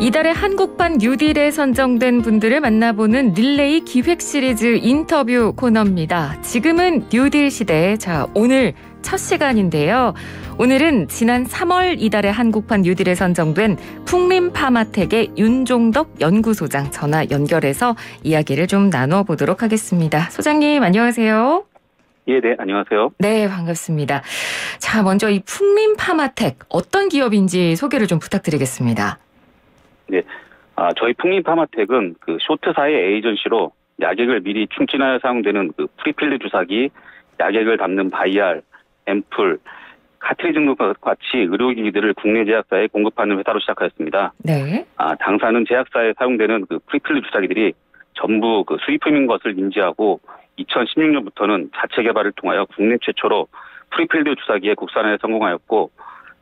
이달의 한국판 뉴딜에 선정된 분들을 만나보는 릴레이 기획 시리즈 인터뷰 코너입니다. 지금은 뉴딜 시대. 자, 오늘 첫 시간인데요. 오늘은 지난 3월 이달의 한국판 뉴딜에 선정된 풍림파마텍의 윤종덕 연구소장 전화 연결해서 이야기를 좀 나눠보도록 하겠습니다. 소장님 안녕하세요. 예, 네, 안녕하세요. 네, 반갑습니다. 자, 먼저 이 풍림파마텍 어떤 기업인지 소개를 좀 부탁드리겠습니다. 네, 저희 풍림파마텍은 그 쇼트사의 에이전시로 약액을 미리 충진하여 사용되는 그 프리필드 주사기, 약액을 담는 바이알, 앰플, 카트리지 등과 같이 의료기기들을 국내 제약사에 공급하는 회사로 시작하였습니다. 네. 당사는 제약사에 사용되는 그 프리필드 주사기들이 전부 그 수입품인 것을 인지하고 2016년부터는 자체 개발을 통하여 국내 최초로 프리필드 주사기의 국산화에 성공하였고,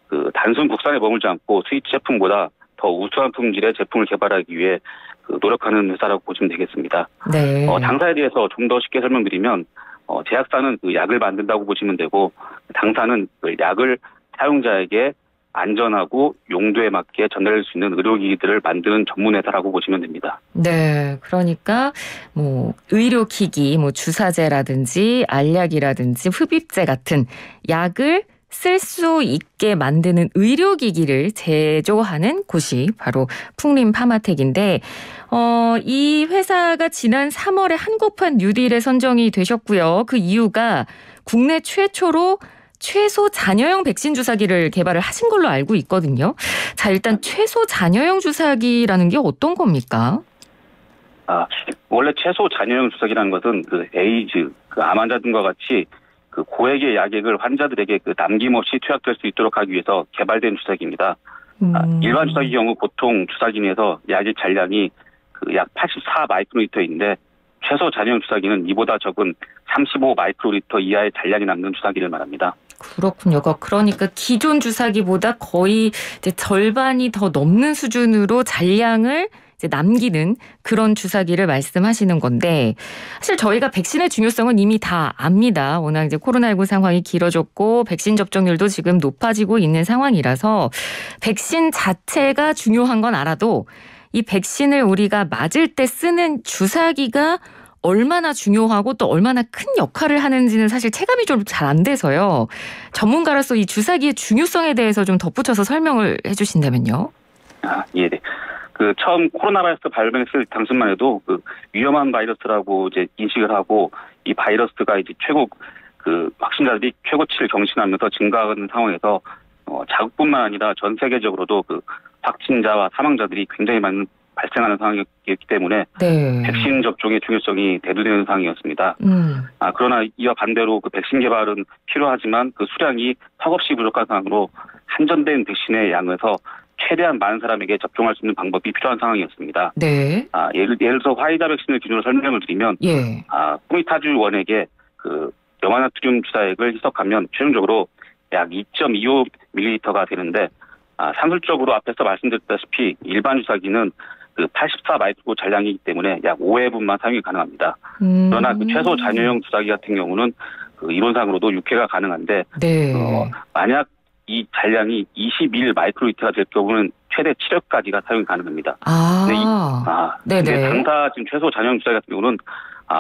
그 단순 국산에 머물지 않고 수입 제품보다 더 우수한 품질의 제품을 개발하기 위해 노력하는 회사라고 보시면 되겠습니다. 네. 당사에 대해서 좀 더 쉽게 설명드리면, 제약사는 그 약을 만든다고 보시면 되고, 당사는 그 약을 사용자에게 안전하고 용도에 맞게 전달할 수 있는 의료기기들을 만드는 전문 회사라고 보시면 됩니다. 네, 그러니까 뭐 의료기기, 뭐 주사제라든지 알약이라든지 흡입제 같은 약을 쓸 수 있게 만드는 의료기기를 제조하는 곳이 바로 풍림파마텍인데, 이 회사가 지난 3월에 한국판 뉴딜에 선정이 되셨고요. 그 이유가 국내 최초로 최소 잔여형 백신 주사기를 개발을 하신 걸로 알고 있거든요. 자, 일단 최소 잔여형 주사기라는 게 어떤 겁니까? 원래 최소 잔여형 주사기라는 것은 그 에이즈, 그 암 환자 등과 같이 그 고액의 약액을 환자들에게 그 남김없이 투약될 수 있도록 하기 위해서 개발된 주사기입니다. 일반 주사기 경우 보통 주사기 내에서 약의 잔량이 그 약 84 마이크로리터인데, 최소 잔여형 주사기는 이보다 적은 35 마이크로리터 이하의 잔량이 남는 주사기를 말합니다. 그렇군요. 그러니까 기존 주사기보다 거의 이제 절반이 더 넘는 수준으로 잔량을 이제 남기는 그런 주사기를 말씀하시는 건데, 사실 저희가 백신의 중요성은 이미 다 압니다. 워낙 이제 코로나19 상황이 길어졌고 백신 접종률도 지금 높아지고 있는 상황이라서 백신 자체가 중요한 건 알아도 이 백신을 우리가 맞을 때 쓰는 주사기가 얼마나 중요하고 또 얼마나 큰 역할을 하는지는 사실 체감이 좀 잘 안 돼서요. 전문가로서 이 주사기의 중요성에 대해서 좀 덧붙여서 설명을 해주신다면요. 예, 네. 그 처음 코로나 바이러스 발병했을 당시만 해도 그 위험한 바이러스라고 이제 인식을 하고, 이 바이러스가 이제 그 확진자들이 최고치를 경신하면서 증가하는 상황에서 자국뿐만 아니라 전 세계적으로도 그 확진자와 사망자들이 굉장히 많은 발생하는 상황이었기 때문에 네. 백신 접종의 중요성이 대두되는 상황이었습니다. 그러나 이와 반대로 그 백신 개발은 필요하지만 그 수량이 턱없이 부족한 상황으로 한정된 백신의 양에서 최대한 많은 사람에게 접종할 수 있는 방법이 필요한 상황이었습니다. 네. 예를 들어서 화이자 백신을 기준으로 설명을 드리면, 예. 코미타주 원액에 그 염화나트륨 주사액을 희석하면 최종적으로 약 2.25ml가 되는데, 산술적으로 앞에서 말씀드렸다시피 일반 주사기는 그 84 마이크로 잔량이기 때문에 약 5회분만 사용이 가능합니다. 그러나 그 최소 잔여형 주사기 같은 경우는 그 이론상으로도 6회가 가능한데, 네. 만약 이 잔량이 21 마이크로리터가 될 경우는 최대 7회까지가 사용이 가능합니다. 네네. 당사 지금 최소 잔여형 주사기 같은 경우는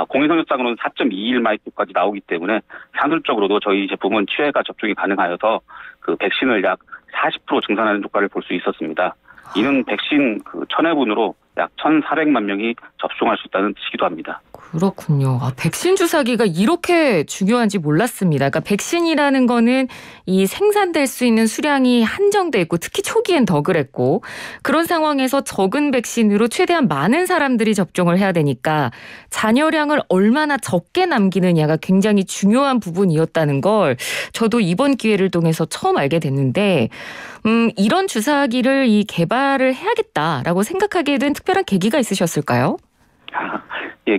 공인성적상으로는 4.21 마이크로까지 나오기 때문에 산술적으로도 저희 제품은 7회가 접종이 가능하여서 그 백신을 약 40% 증산하는 효과를 볼 수 있었습니다. 이는 백신 그 1000회분으로 약 1,400만 명이 접종할 수 있다는 뜻이기도 합니다. 그렇군요. 백신 주사기가 이렇게 중요한지 몰랐습니다. 그러니까 백신이라는 거는 이 생산될 수 있는 수량이 한정돼 있고, 특히 초기엔 더 그랬고, 그런 상황에서 적은 백신으로 최대한 많은 사람들이 접종을 해야 되니까 잔여량을 얼마나 적게 남기느냐가 굉장히 중요한 부분이었다는 걸 저도 이번 기회를 통해서 처음 알게 됐는데, 이런 주사기를 이 개발을 해야겠다라고 생각하게 된 특별한 계기가 있으셨을까요? 예,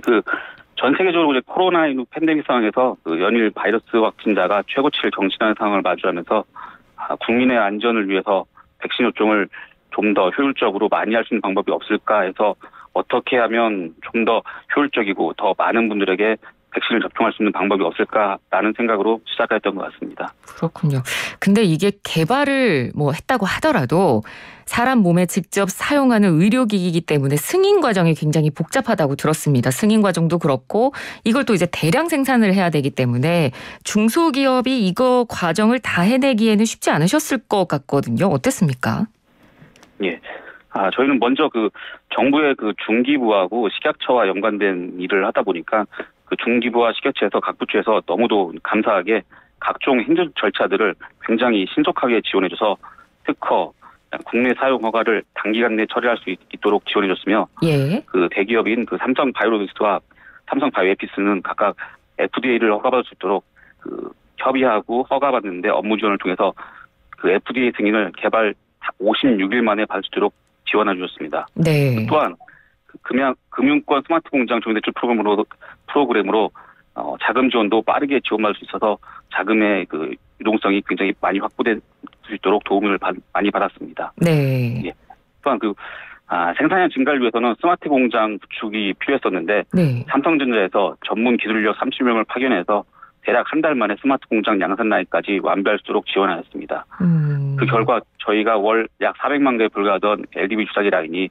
전 세계적으로 이제 코로나19 팬데믹 상황에서 그 연일 바이러스 확진자가 최고치를 경신하는 상황을 마주하면서 국민의 안전을 위해서 백신 접종을 좀 더 효율적으로 많이 할 수 있는 방법이 없을까 해서, 어떻게 하면 좀 더 효율적이고 더 많은 분들에게 백신을 접종할 수 있는 방법이 없을까라는 생각으로 시작했던 것 같습니다. 그렇군요. 근데 이게 개발을 뭐 했다고 하더라도 사람 몸에 직접 사용하는 의료기기이기 때문에 승인 과정이 굉장히 복잡하다고 들었습니다. 승인 과정도 그렇고 이걸 또 이제 대량 생산을 해야 되기 때문에 중소기업이 이거 과정을 다 해내기에는 쉽지 않으셨을 것 같거든요. 어땠습니까? 예. 저희는 먼저 정부의 중기부하고 식약처와 연관된 일을 하다 보니까 중기부와 식약처에서 각 부처에서 너무도 감사하게 각종 행정 절차들을 굉장히 신속하게 지원해줘서 특허, 국내 사용 허가를 단기간 내에 처리할 수 있도록 지원해줬으며 예. 대기업인 삼성 바이오로직스와 삼성 바이오에피스는 각각 FDA를 허가받을 수 있도록 협의하고 허가받는데 업무 지원을 통해서 FDA 승인을 개발 56일 만에 받을 수 있도록 지원해 주셨습니다. 네. 또한 금융권 스마트 공장 조기 대출 프로그램으로 자금 지원도 빠르게 지원받을 수 있어서 자금의 유동성이 굉장히 많이 확보될 수 있도록 도움을 많이 받았습니다. 네. 예. 또한 생산량 증가를 위해서는 스마트 공장 구축이 필요했었는데 네. 삼성전자에서 전문 기술력 30명을 파견해서 대략 한 달 만에 스마트 공장 양산 라인까지 완비할 수 있도록 지원하였습니다. 그 결과 저희가 월 약 400만 개에 불과하던 LDV 주사기 라인이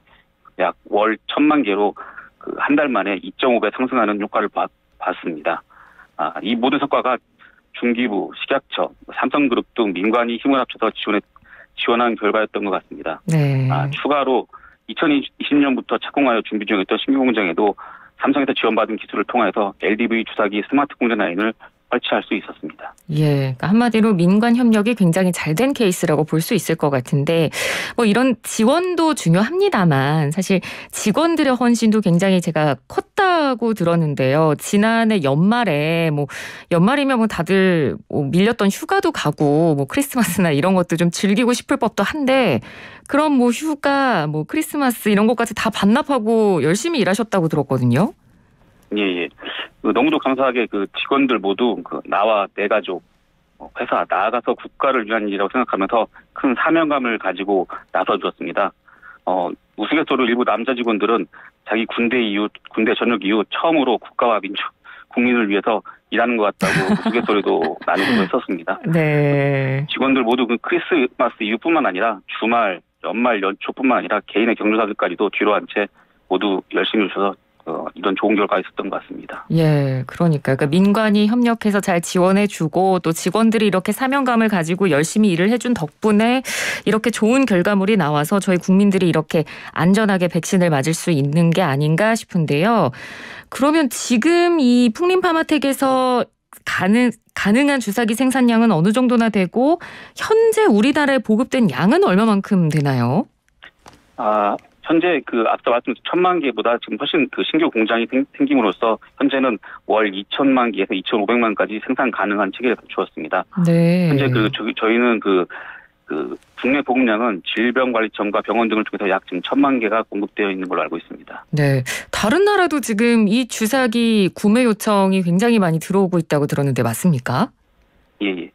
약 월 1000만 개로 한 달 만에 2.5배 상승하는 효과를 봤습니다. 이 모든 성과가 중기부, 식약처, 삼성그룹 등 민관이 힘을 합쳐서 지원한 결과였던 것 같습니다. 네. 추가로 2020년부터 착공하여 준비 중이었던 신규 공장에도 삼성에서 지원받은 기술을 통해서 LDV 주사기 스마트 공장 라인을 설치할 수 있었습니다. 예, 그러니까 한마디로 민관 협력이 굉장히 잘 된 케이스라고 볼 수 있을 것 같은데 뭐 이런 지원도 중요합니다만 사실 직원들의 헌신도 굉장히 제가 컸다고 들었는데요. 지난해 연말에 연말이면 다들 밀렸던 휴가도 가고 크리스마스나 이런 것도 좀 즐기고 싶을 법도 한데 그럼 휴가, 크리스마스 이런 것까지 다 반납하고 열심히 일하셨다고 들었거든요. 예. 너무도 감사하게 직원들 모두 나와 내 가족, 회사, 나아가서 국가를 위한 일이라고 생각하면서 큰 사명감을 가지고 나서주었습니다. 우스갯소리로 일부 남자 직원들은 자기 군대 전역 이후 처음으로 국가와 국민을 위해서 일하는 것 같다고 우스갯소리도 나누고 했었습니다. 네. 직원들 모두 크리스마스 이후뿐만 아니라 주말, 연말, 연초뿐만 아니라 개인의 경조사들까지도 뒤로 한 채 모두 열심히 해주셔서 이런 좋은 결과가 있었던 것 같습니다. 예, 그러니까 민관이 협력해서 잘 지원해주고 또 직원들이 이렇게 사명감을 가지고 열심히 일을 해준 덕분에 이렇게 좋은 결과물이 나와서 저희 국민들이 이렇게 안전하게 백신을 맞을 수 있는 게 아닌가 싶은데요. 그러면 지금 이 풍림파마텍에서 가능한 주사기 생산량은 어느 정도나 되고 현재 우리나라에 보급된 양은 얼마만큼 되나요? 현재 앞서 말씀드린 1000만 개보다 지금 훨씬 신규 공장이 생김으로써 현재는 월 2000만 개에서 2500만까지 생산 가능한 체계를 갖추었습니다. 네. 현재 저희는 국내 보급량은 질병관리청과 병원 등을 통해서 약 지금 1000만 개가 공급되어 있는 걸로 알고 있습니다. 네. 다른 나라도 지금 이 주사기 구매 요청이 굉장히 많이 들어오고 있다고 들었는데 맞습니까? 예.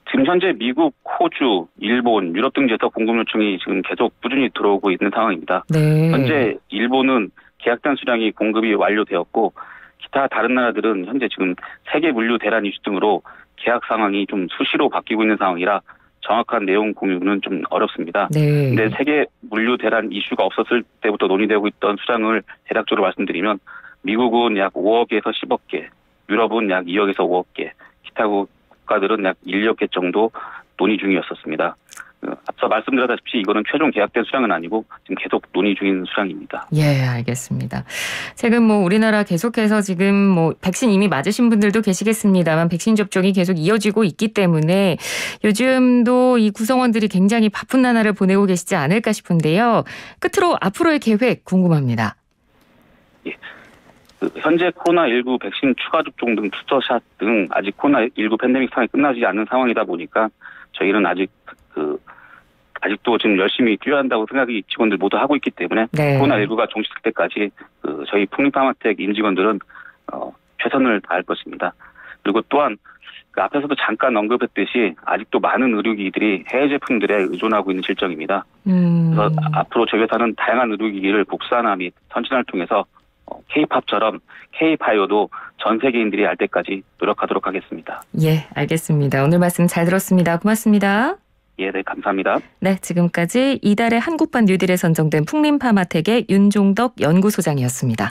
지금 현재 미국, 호주, 일본, 유럽 등지에서 공급 요청이 지금 계속 꾸준히 들어오고 있는 상황입니다. 네. 현재 일본은 계약된 수량이 공급이 완료되었고 기타 다른 나라들은 현재 지금 세계 물류 대란 이슈 등으로 계약 상황이 좀 수시로 바뀌고 있는 상황이라 정확한 내용 공유는 좀 어렵습니다. 네. 근데 세계 물류 대란 이슈가 없었을 때부터 논의되고 있던 수량을 대략적으로 말씀드리면 미국은 약 5억에서 10억 개, 유럽은 약 2억에서 5억 개, 기타 국가들은 약 1억 개 정도 논의 중이었었습니다. 앞서 말씀드렸다시피 이거는 최종 계약된 수량은 아니고 지금 계속 논의 중인 수량입니다. 예, 알겠습니다. 지금 우리나라 계속해서 지금 백신 이미 맞으신 분들도 계시겠습니다만 백신 접종이 계속 이어지고 있기 때문에 요즘도 이 구성원들이 굉장히 바쁜 나날을 보내고 계시지 않을까 싶은데요. 끝으로 앞으로의 계획 궁금합니다. 예. 현재 코로나19 백신 추가 접종 등 투터샷 등 아직 코로나19 팬데믹 상황이 끝나지 않은 상황이다 보니까 저희는 아직도 지금 열심히 뛰어야 한다고 생각이 직원들 모두 하고 있기 때문에 네. 코로나19가 종식될 때까지 저희 풍림파마텍 임직원들은 최선을 다할 것입니다. 그리고 또한 앞에서도 잠깐 언급했듯이 아직도 많은 의료기기들이 해외 제품들에 의존하고 있는 실정입니다. 그래서 앞으로 저희 회사는 다양한 의료기기를 국산화 및 선진화를 통해서 K-팝처럼 K-바이오도 전 세계인들이 알 때까지 노력하도록 하겠습니다. 예, 알겠습니다. 오늘 말씀 잘 들었습니다. 고맙습니다. 예, 네, 감사합니다. 네, 지금까지 이달의 한국판 뉴딜에 선정된 풍림파마텍의 윤종덕 연구소장이었습니다.